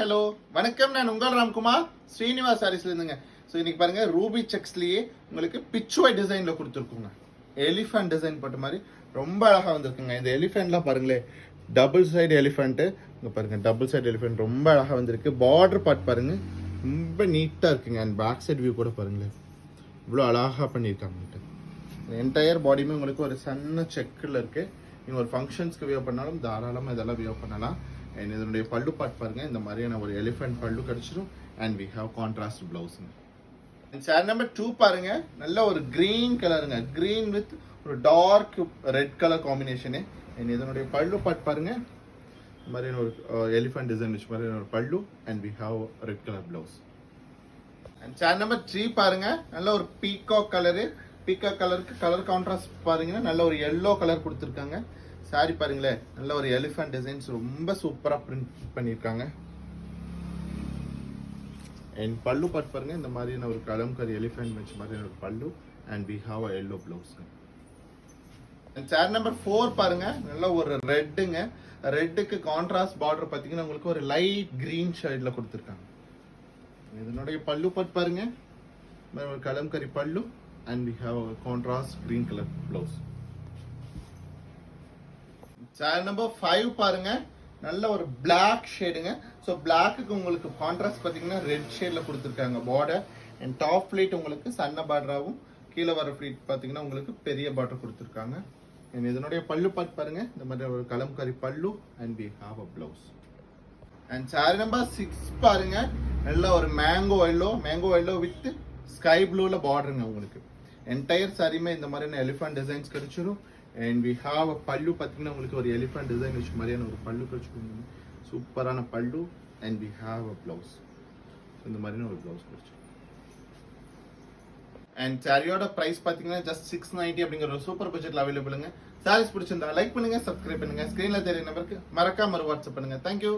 Hello வணக்கம். நான் உங்கள் ராம்குமார் ஸ்ரீனிவாஸ் சாரீஸ்ல இருந்துங்க. ஸோ இன்னைக்கு பாருங்க ரூபி செக்ஸ்லயே உங்களுக்கு பிச்சுவை டிசைன்ல கொடுத்துருக்குங்க. எலிஃபென்ட் டிசைன் போட்ட மாதிரி ரொம்ப அழகா வந்திருக்குங்க. இந்த எலிஃபென்ட்லாம் பாருங்களேன், டபுள் சைடு எலிஃபென்ட். இங்க பாருங்க, டபுள் சைடு எலிஃபென்ட் ரொம்ப அழகா வந்திருக்கு. பார்டர் பார்ட் பாருங்க, ரொம்ப நீட்டா இருக்குங்க. அண்ட் பேக் சைடு வியூ கூட பாருங்களேன், இவ்வளோ அழகா பண்ணியிருக்காங்க. என்டையர் பாடியுமே உங்களுக்கு ஒரு சன்ன செக்கில் இருக்கு. நீங்கள் ஒரு ஃபங்க்ஷன்ஸ்க்கு வியோ பண்ணாலும் தாராளமாக இதெல்லாம் வியோ பண்ணலாம். அண்ட் இதனுடைய பல்லு பார்ட் பாருங்க, இந்த மாதிரியான ஒரு எலிஃபென்ட் பல்லு கிடைச்சிடும். அண்ட் வி ஹாவ் கான்ட்ராஸ்ட் பிளவுஸுங்க. சேர் நம்பர் 2 பாருங்க, நல்ல ஒரு கிரீன் கலருங்க. கிரீன் வித் ஒரு dark red colour combination. And இதனுடைய பல்லு பார்ட் பாருங்க, இந்த மாதிரியான ஒரு எலிஃபென்ட் டிசைன் வச்சு மாதிரியான ஒரு pallu. And we have red colour blouse. And சேர் நம்பர் 3 பாருங்க, நல்ல ஒரு பீகாக் கலரு. பீகாக் கலருக்கு கலர் கான்ட்ராஸ்ட் பாருங்கன்னா நல்ல ஒரு எல்லோ கலர் கொடுத்துருக்காங்க. சாரி பாருங்களேன், நல்ல ஒரு எலிஃபென்ட் டிசைன்ஸ் ரொம்ப சூப்பரா பிரிண்ட் பண்ணியிருக்காங்க. அண்ட் பல்லு பார்ட் பாருங்க, இந்த மாதிரியான ஒரு கலம்கரி எலிஃபென்ட் வச்ச மாதிரியான ஒரு pallu. And we have a yellow blouse. சேர் நம்பர் 4 பாருங்க, நல்ல ஒரு ரெட்டுங்க. ரெட்டுக்கு கான்ட்ராஸ்ட் பார்டர் பார்த்தீங்கன்னா உங்களுக்கு ஒரு லைட் கிரீன் ஷேட்ல கொடுத்துருக்காங்க. இதனுடைய பல்லு பார்ட் பாருங்க, ஒரு kalamkari pallu. And we have a contrast green colour blouse. சேர் நம்பர் 5 பாருங்க, நல்ல ஒரு பிளாக் ஷேடுங்க. ஸோ பிளாக்குக்கு உங்களுக்கு கான்ட்ராஸ்ட் பார்த்தீங்கன்னா ரெட் ஷேட்ல கொடுத்துருக்காங்க பார்டர். அண்ட் டாப் ஃபிளீட் உங்களுக்கு சன்ன பார்டராகவும், கீழே வர ஃபிளீட் பார்த்தீங்கன்னா உங்களுக்கு பெரிய பார்டர் கொடுத்துருக்காங்க. அண்ட் இதனுடைய பல்லு பார்ட் பாருங்க, இந்த மாதிரி ஒரு kalamkari pallu. And we have a blouse. And sari number 6 பாருங்க, நல்ல ஒரு மேங்கோ எல்லோ வித் ஸ்கை ப்ளூல பார்டருங்க. உங்களுக்கு என்டையர் சாரியுமே இந்த மாதிரியான எலிஃபென்ட் டிசைன்ஸ் கிடைச்சிடும். And we have a pallu பார்த்தீங்கன்னா உங்களுக்கு ஒரு எலிஃபென்ட் டிசைன் வச்சு மாதிரியான ஒரு பல்லு கிடைச்சிடும். சூப்பரான pallu. And we have a blouse. இந்த மாதிரியான ஒரு பிளவுஸ் கிடைச்சிடும். அண்ட் சாரியோட பிரைஸ் பார்த்தீங்கன்னா ஜஸ்ட் 690 அப்படிங்கிற ஒரு சூப்பர் பட்ஜெட்ல அவைலபிளுங்க. சாரீஸ் பிடிச்சிருந்தா லைக் பண்ணுங்க, சப்ஸ்கிரைப் பண்ணுங்க. ஸ்கிரீன்ல தெரிய நம்பருக்கு மறக்காம வாட்ஸ்அப் பண்ணுங்க. தேங்க்யூ.